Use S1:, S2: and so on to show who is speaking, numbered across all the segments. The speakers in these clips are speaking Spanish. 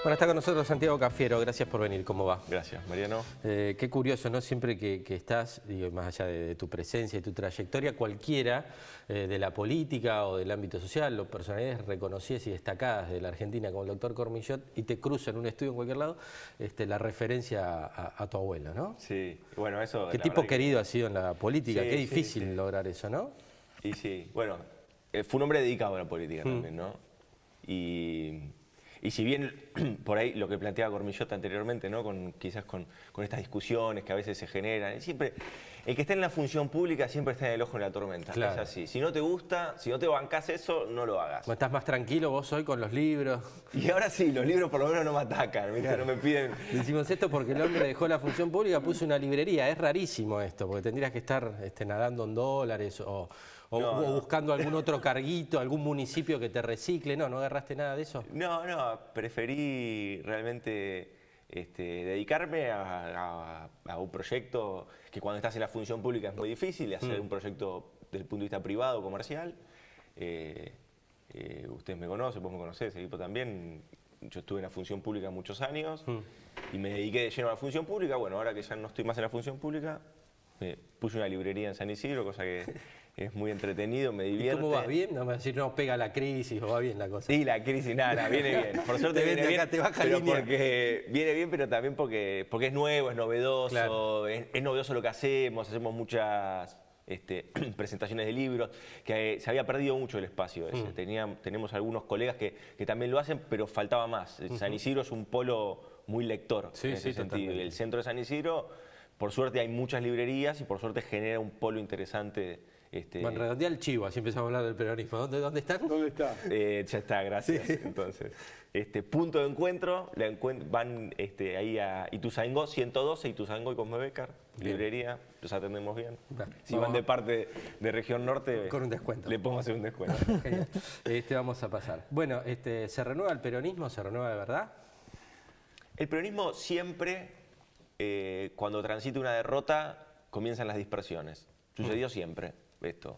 S1: Bueno, está con nosotros Santiago Cafiero, gracias por venir, ¿cómo va?
S2: Gracias, Mariano.
S1: Qué curioso, ¿no? Siempre que estás, digo, más allá de tu presencia y tu trayectoria, cualquiera de la política o del ámbito social, o personalidades reconocidas y destacadas de la Argentina como el doctor Cormillot, y te cruza en un estudio en cualquier lado, la referencia a tu abuelo, ¿no?
S2: Sí, bueno, eso...
S1: Qué tipo querido ha sido en la política,
S2: Sí,
S1: qué difícil
S2: sí.
S1: lograr eso, ¿no?
S2: Y sí, bueno, fue un hombre dedicado a la política también, ¿no? Y si bien por ahí lo que planteaba Cormillot anteriormente, ¿no? Quizás con estas discusiones que a veces se generan, siempre, el que está en la función pública siempre está en el ojo de la tormenta,
S1: Claro.
S2: es así. Si no te gusta, si no te bancás eso, no lo hagas.
S1: ¿Estás más tranquilo vos hoy con los libros?
S2: Y ahora sí, los libros por lo menos no me atacan, ¿viste?
S1: Claro.
S2: No me piden...
S1: Decimos esto porque el hombre dejó la función pública, puso una librería. Es rarísimo esto, porque tendrías que estar nadando en dólares o buscando algún otro carguito, algún municipio que te recicle. ¿No agarraste nada de eso?
S2: No, preferí realmente dedicarme a un proyecto que cuando estás en la función pública es muy difícil, hacer un proyecto desde el punto de vista privado, comercial. Ustedes me conocen, vos me conocés, el equipo también. Yo estuve en la función pública muchos años y me dediqué de lleno a la función pública. Bueno, ahora que ya no estoy más en la función pública, me puse una librería en San Isidro, cosa que es muy entretenido, me divierte.
S1: ¿Y cómo va? ¿Bien? No me vas a decir, no, pega la crisis o va bien la cosa.
S2: Sí, la crisis, nada, viene bien. Por suerte viene bien,
S1: te baja
S2: pero
S1: línea.
S2: porque viene bien, pero también porque es nuevo, es novedoso,
S1: Claro.
S2: es novedoso lo que hacemos muchas presentaciones de libros, que se había perdido mucho el espacio ese. Tenemos algunos colegas que también lo hacen, pero faltaba más. San Isidro es un polo muy lector en ese sentido.
S1: Totalmente.
S2: Y el centro de San Isidro, por suerte hay muchas librerías y por suerte genera un polo interesante.
S1: Bueno, redondea el chivo, así empezamos a hablar del peronismo. ¿Dónde están?
S3: ¿Dónde está?
S2: Ya está, gracias.
S1: Sí.
S2: Entonces, punto de encuentro, van ahí a Ituzaingó 112, Ituzaingó y Cosme Becar, librería, los atendemos bien.
S1: Bueno,
S2: Si van de parte de Región Norte,
S1: con un descuento.
S2: le podemos hacer un descuento.
S1: Genial. Vamos a pasar. Bueno, ¿se renueva el peronismo? ¿Se renueva de verdad?
S2: El peronismo siempre, cuando transita una derrota, comienzan las dispersiones. Sucedió siempre esto.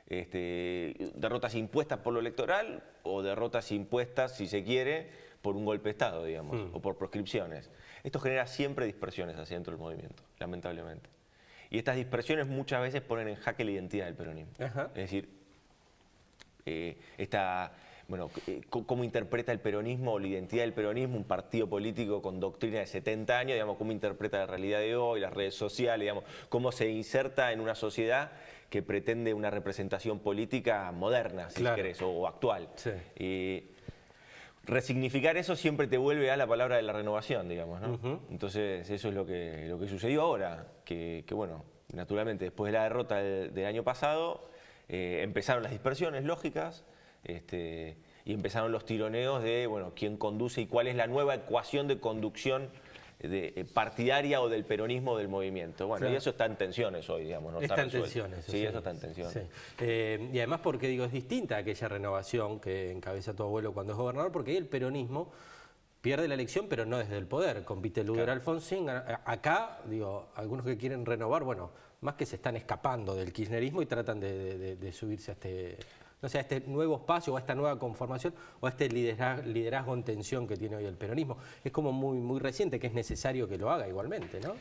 S2: Derrotas impuestas por lo electoral o derrotas impuestas, si se quiere, por un golpe de Estado, digamos, o por proscripciones. Esto genera siempre dispersiones hacia dentro del movimiento, lamentablemente. Y estas dispersiones muchas veces ponen en jaque la identidad del peronismo.
S1: Ajá.
S2: Es decir, cómo interpreta el peronismo o la identidad del peronismo, un partido político con doctrina de 70 años, digamos, cómo interpreta la realidad de hoy, las redes sociales, digamos, cómo se inserta en una sociedad que pretende una representación política moderna, si querés, o actual.
S1: Sí.
S2: Y resignificar eso siempre te vuelve a la palabra de la renovación, digamos, ¿no? Entonces eso es lo que sucedió ahora, que bueno, naturalmente después de la derrota del año pasado, empezaron las dispersiones lógicas, y empezaron los tironeos de, bueno, quién conduce y cuál es la nueva ecuación de conducción partidaria o del peronismo o del movimiento. Bueno,
S1: Claro.
S2: y eso está en tensiones hoy, digamos. No
S1: Está en
S2: resuelto.
S1: tensiones.
S2: Sí, eso está en tensiones.
S1: Sí. Y además porque, digo, es distinta a aquella renovación que encabeza tu abuelo cuando es gobernador, porque ahí el peronismo pierde la elección, pero no desde el poder. Compite Luder Alfonsín. Acá, digo, algunos que quieren renovar, bueno, más que se están escapando del kirchnerismo y tratan de subirse a a este nuevo espacio o a esta nueva conformación o a este liderazgo en tensión que tiene hoy el peronismo. Es como muy, muy reciente, que es necesario que lo haga igualmente, ¿no?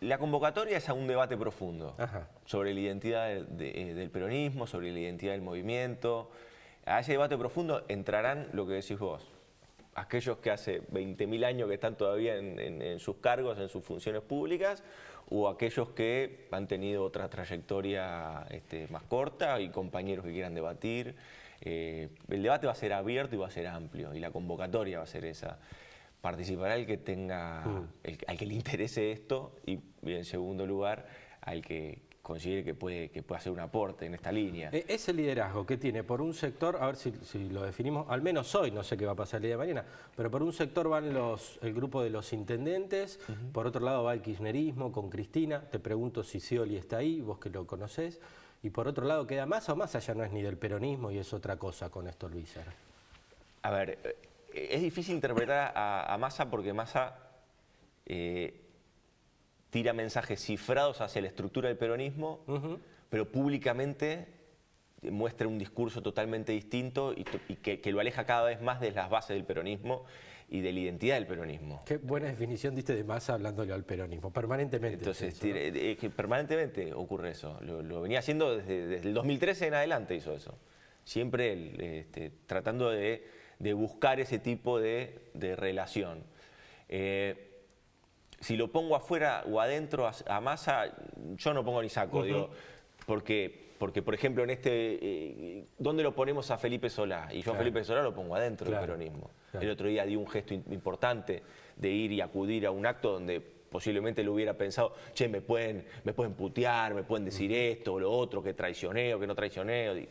S2: La convocatoria es a un debate profundo
S1: Ajá.
S2: sobre la identidad del peronismo, sobre la identidad del movimiento. A ese debate profundo entrarán lo que decís vos, aquellos que hace 20.000 años que están todavía en sus cargos, en sus funciones públicas, o aquellos que han tenido otra trayectoria más corta y compañeros que quieran debatir. El debate va a ser abierto y va a ser amplio, y la convocatoria va a ser esa. Participará el que tenga, al que le interese esto, y en segundo lugar, al que considere que puede hacer un aporte en esta línea.
S1: Ese liderazgo que tiene por un sector, a ver si lo definimos, al menos hoy, no sé qué va a pasar el día de mañana, pero por un sector van el grupo de los intendentes, por otro lado va el kirchnerismo con Cristina, te pregunto si Scioli está ahí, vos que lo conocés, y por otro lado queda Massa, o Massa ya no es ni del peronismo y es otra cosa con Néstor Luiser.
S2: A ver, es difícil interpretar a Massa porque Massa tira mensajes cifrados hacia la estructura del peronismo, pero públicamente muestra un discurso totalmente distinto y que lo aleja cada vez más de las bases del peronismo y de la identidad del peronismo.
S1: Qué buena definición diste de Massa hablándole al peronismo, permanentemente.
S2: Entonces,
S1: eso, ¿no?
S2: que permanentemente ocurre eso. Lo venía haciendo desde el 2013 en adelante, hizo eso. Siempre él, tratando de buscar ese tipo de relación. Si lo pongo afuera o adentro a Massa, yo no pongo ni saco, digo, porque, por ejemplo, en ¿dónde lo ponemos a Felipe Solá? Y yo a Felipe Solá lo pongo adentro del peronismo. El otro día dio un gesto importante de ir y acudir a un acto donde posiblemente lo hubiera pensado, che, me pueden putear, me pueden decir esto o lo otro, que traicioné o que no traicioné.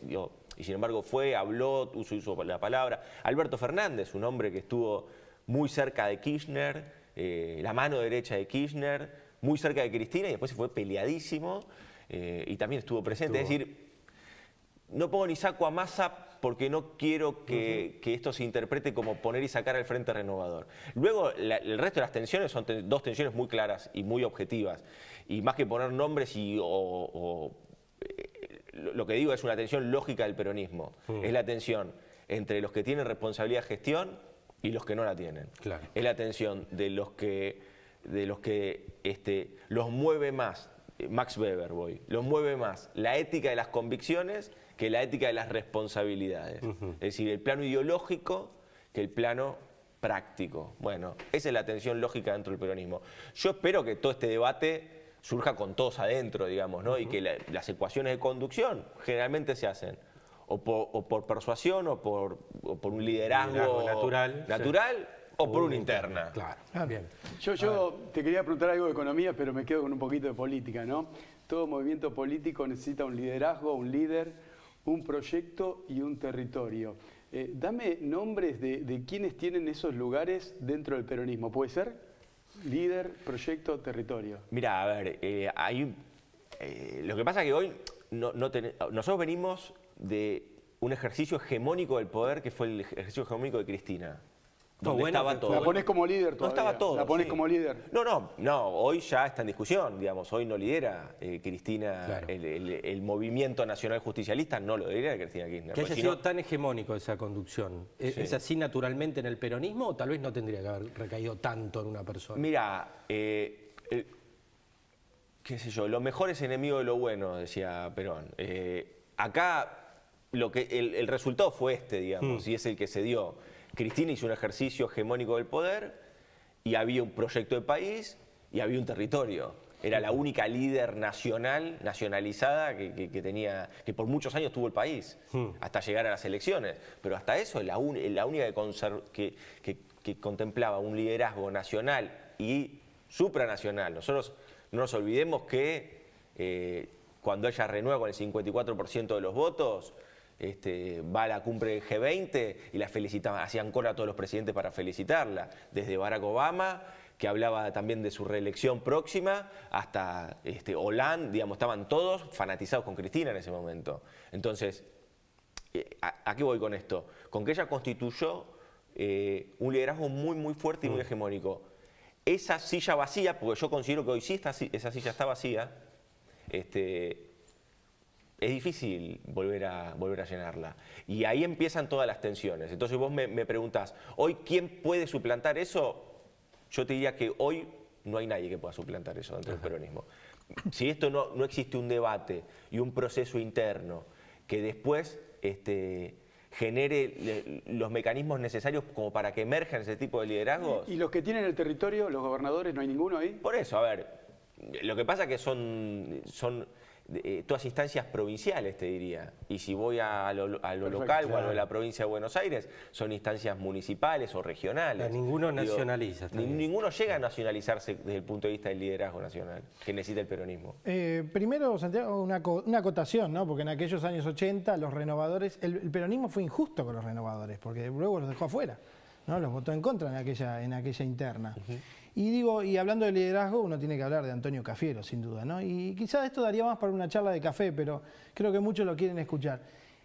S2: Y sin embargo fue, habló, usó la palabra. Alberto Fernández, un hombre que estuvo muy cerca de Kirchner, la mano derecha de Kirchner, muy cerca de Cristina, y después se fue peleadísimo y también estuvo presente. Es decir, no pongo ni saco a Massa porque no quiero que esto se interprete como poner y sacar al Frente Renovador. Luego, el resto de las tensiones son dos tensiones muy claras y muy objetivas. Y más que poner nombres lo que digo es una tensión lógica del peronismo. Es la tensión entre los que tienen responsabilidad de gestión y los que no la tienen.
S1: Claro.
S2: Es la tensión de los que los mueve más, Max Weber los mueve más la ética de las convicciones que la ética de las responsabilidades. Es decir, el plano ideológico que el plano práctico. Bueno, esa es la tensión lógica dentro del peronismo. Yo espero que todo este debate surja con todos adentro, digamos, ¿no? Y que las ecuaciones de conducción generalmente se hacen o por persuasión o por un liderazgo natural o por una interna.
S1: Claro.
S3: Bien. Yo te quería preguntar algo de economía, pero me quedo con un poquito de política, ¿no? Todo movimiento político necesita un liderazgo, un líder, un proyecto y un territorio. Dame nombres de quienes tienen esos lugares dentro del peronismo. ¿Puede ser? Líder, proyecto, territorio.
S2: Mira, a ver, lo que pasa es que hoy nosotros venimos de un ejercicio hegemónico del poder que fue el ejercicio hegemónico de Cristina. Estaba todo.
S3: La pones como líder todavía.
S2: No estaba todo.
S3: La pones como líder.
S2: No, hoy ya está en discusión, digamos, hoy no lidera Cristina,
S1: Claro.
S2: el movimiento nacional justicialista no lo lidera Cristina Kirchner.
S1: Que haya sido tan hegemónico esa conducción. ¿Es así naturalmente en el peronismo o tal vez no tendría que haber recaído tanto en una persona?
S2: Mira, qué sé yo, lo mejor es enemigo de lo bueno, decía Perón. Acá el resultado fue digamos, y es el que se dio. Cristina hizo un ejercicio hegemónico del poder y había un proyecto de país y había un territorio. Era la única líder nacionalizada que por muchos años tuvo el país, hasta llegar a las elecciones. Pero hasta eso es la única que contemplaba un liderazgo nacional y supranacional. Nosotros no nos olvidemos que cuando ella renueva con el 54% de los votos, va a la cumbre del G20 y la felicitaban, hacían cola a todos los presidentes para felicitarla, desde Barack Obama, que hablaba también de su reelección próxima, hasta Hollande, digamos, estaban todos fanatizados con Cristina en ese momento. Entonces, ¿a qué voy con esto? Con que ella constituyó un liderazgo muy, muy fuerte y muy hegemónico. Esa silla vacía, porque yo considero que hoy sí esa silla está vacía, es difícil volver a llenarla. Y ahí empiezan todas las tensiones. Entonces vos me preguntás, ¿hoy quién puede suplantar eso? Yo te diría que hoy no hay nadie que pueda suplantar eso dentro del peronismo. Si esto no existe un debate y un proceso interno que después genere los mecanismos necesarios como para que emerjan ese tipo de liderazgos.
S3: ¿Y los que tienen el territorio, los gobernadores, no hay ninguno ahí?
S2: Por eso, a ver, lo que pasa es que son todas instancias provinciales, te diría. Y si voy a lo local o a lo de la provincia de Buenos Aires, son instancias municipales o regionales.
S1: Ninguno nacionaliza.
S2: Ninguno llega a nacionalizarse desde el punto de vista del liderazgo nacional que necesita el peronismo.
S4: Primero, Santiago, una acotación, ¿no? Porque en aquellos años 80 los renovadores, el peronismo fue injusto con los renovadores, porque luego los dejó afuera, ¿no? Los votó en contra en aquella interna. Y hablando de liderazgo, uno tiene que hablar de Antonio Cafiero, sin duda, ¿no? Y quizás esto daría más para una charla de café, pero creo que muchos lo quieren escuchar.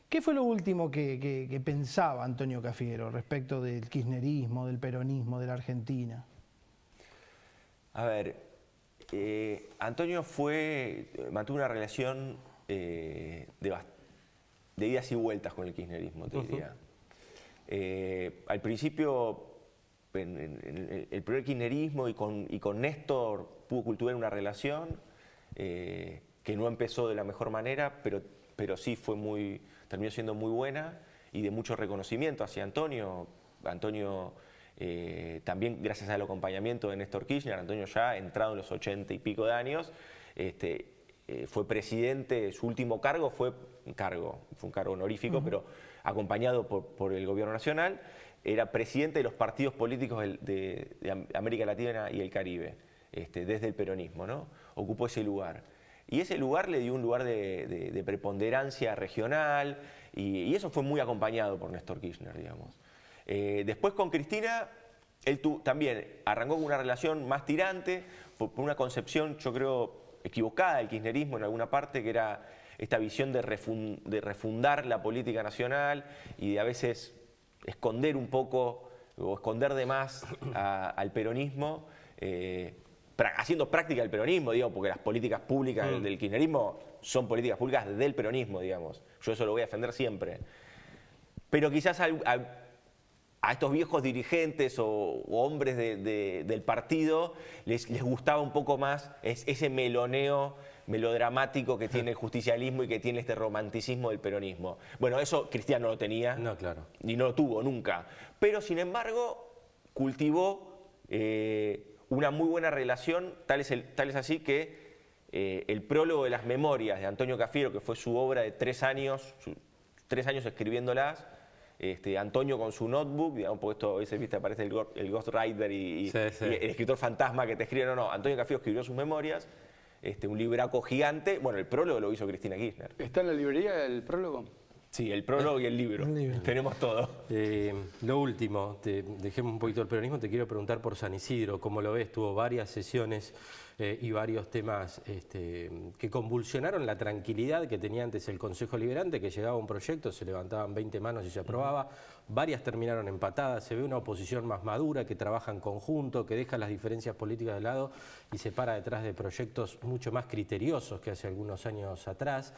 S4: ¿Qué fue lo último que pensaba Antonio Cafiero respecto del kirchnerismo, del peronismo, de la Argentina?
S2: A ver, Antonio mantuvo una relación de idas y vueltas con el kirchnerismo, te diría. Al principio el primer kirchnerismo y con Néstor pudo cultivar una relación que no empezó de la mejor manera, pero sí terminó siendo muy buena y de mucho reconocimiento hacia Antonio. Antonio, también gracias al acompañamiento de Néstor Kirchner, Antonio ya entrado en los 80 y pico de años, fue presidente, su último cargo fue un cargo honorífico, pero acompañado por el gobierno nacional, era presidente de los partidos políticos de América Latina y el Caribe, desde el peronismo, ¿no? Ocupó ese lugar. Y ese lugar le dio un lugar de preponderancia regional, y eso fue muy acompañado por Néstor Kirchner, digamos. Después con Cristina, él también arrancó con una relación más tirante, por una concepción, yo creo, equivocada del kirchnerismo en alguna parte, que era esta visión de refundar la política nacional y de a veces esconder un poco o esconder de más al peronismo, haciendo práctica el peronismo, digamos, porque las políticas públicas del kirchnerismo son políticas públicas del peronismo, digamos. Yo eso lo voy a defender siempre. Pero quizás a estos viejos dirigentes o hombres del partido les gustaba un poco más ese meloneo melodramático que tiene el justicialismo y que tiene este romanticismo del peronismo. Bueno, eso Cristina no lo tenía,
S1: no, claro,
S2: ni no lo tuvo nunca. Pero, sin embargo, cultivó una muy buena relación, tal es así que el prólogo de las memorias de Antonio Cafiero, que fue su obra de 3 años, 3 años escribiéndolas, Antonio con su notebook, digamos, porque esto a veces, ¿viste? Aparece el ghostwriter y el escritor fantasma que te escribe. No, Antonio Cafiero escribió sus memorias, un libraco gigante. Bueno, el prólogo lo hizo Cristina Kirchner.
S3: ¿Está en la librería el prólogo?
S2: Sí, el prólogo y el libro. Tenemos todo.
S1: Lo último, dejemos un poquito el peronismo, te quiero preguntar por San Isidro, ¿cómo lo ves? Tuvo varias sesiones y varios temas que convulsionaron la tranquilidad que tenía antes el Consejo Liberante, que llegaba un proyecto, se levantaban 20 manos y se aprobaba, varias terminaron empatadas, se ve una oposición más madura, que trabaja en conjunto, que deja las diferencias políticas de lado y se para detrás de proyectos mucho más criteriosos que hace algunos años atrás.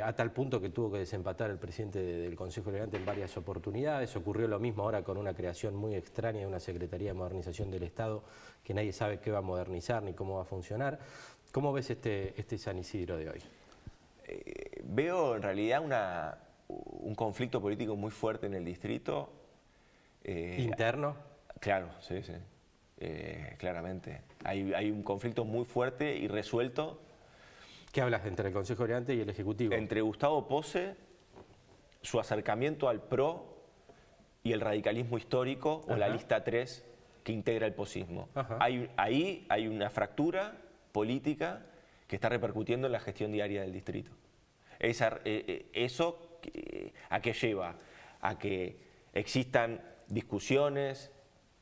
S1: A tal punto que tuvo que desempatar el presidente del Consejo Liberante en varias oportunidades. Ocurrió lo mismo ahora con una creación muy extraña de una Secretaría de Modernización del Estado que nadie sabe qué va a modernizar ni cómo va a funcionar. ¿Cómo ves este San Isidro de hoy?
S2: Veo en realidad un conflicto político muy fuerte en el distrito.
S1: ¿Interno?
S2: Claro, sí. Claramente. Hay un conflicto muy fuerte y resuelto.
S1: ¿Qué hablas entre el Consejo Liberante y el Ejecutivo? Entre
S2: Gustavo Posse, su acercamiento al PRO y el radicalismo histórico, o la lista 3 que integra el posismo. Ahí hay una fractura política que está repercutiendo en la gestión diaria del distrito. ¿Eso a qué lleva? A que existan discusiones,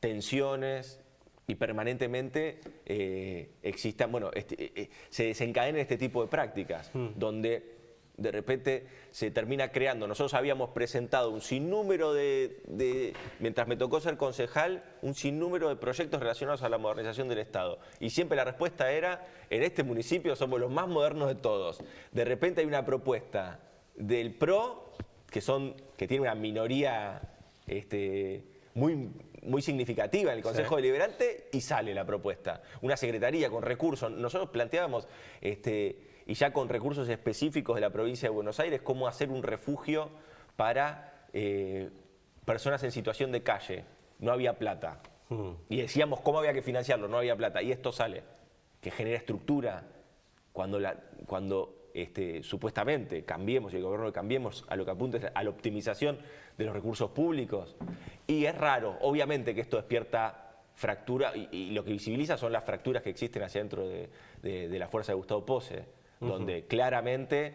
S2: tensiones, y permanentemente existan, se desencadenen este tipo de prácticas, donde de repente se termina creando. Nosotros habíamos presentado un sinnúmero mientras me tocó ser concejal, un sinnúmero de proyectos relacionados a la modernización del Estado. Y siempre la respuesta era, en este municipio somos los más modernos de todos. De repente hay una propuesta del PRO, que tiene una minoría muy significativa en el Consejo Deliberante, y sale la propuesta. Una secretaría con recursos. Nosotros planteábamos, y ya con recursos específicos de la provincia de Buenos Aires, cómo hacer un refugio para personas en situación de calle. No había plata. Y decíamos cómo había que financiarlo, no había plata. Y esto sale, que genera estructura cuando supuestamente Cambiemos y el gobierno de Cambiemos a lo que apunta es a la optimización de los recursos públicos. Y es raro, obviamente, que esto despierta fractura y lo que visibiliza son las fracturas que existen hacia dentro de la fuerza de Gustavo Posse, donde claramente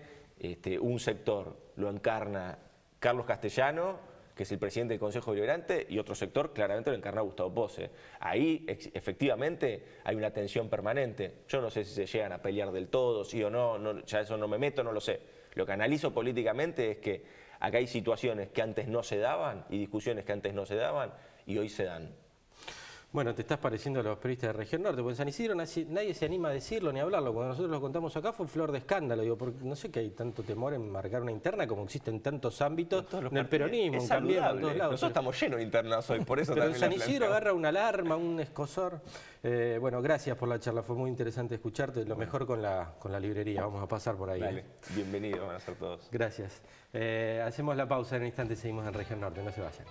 S2: un sector lo encarna Carlos Castellano, que es el presidente del Consejo Deliberante, y otro sector claramente lo encarna Gustavo Posse. Ahí efectivamente hay una tensión permanente. Yo no sé si se llegan a pelear del todo, sí o no, ya eso no me meto, no lo sé. Lo que analizo políticamente es que acá hay situaciones que antes no se daban y discusiones que antes no se daban y hoy se dan.
S1: Bueno, te estás pareciendo a los periodistas de Región Norte, porque en San Isidro nadie se anima a decirlo ni a hablarlo. Cuando nosotros lo contamos acá fue flor de escándalo. Digo, porque no sé que hay tanto temor en marcar una interna como existen tantos ámbitos en el peronismo,
S2: es
S1: en Cambiemos, en
S2: saludable.
S1: todos lados.
S2: Nosotros estamos llenos de internas hoy, por eso
S1: Pero en
S2: también
S1: San Isidro agarra una alarma, un escosor. Bueno, gracias por la charla, fue muy interesante escucharte. Lo mejor con la librería, vamos a pasar por ahí.
S2: Dale, bienvenidos van a ser todos.
S1: Gracias. Hacemos la pausa en un instante, seguimos en Región Norte, no se vayan.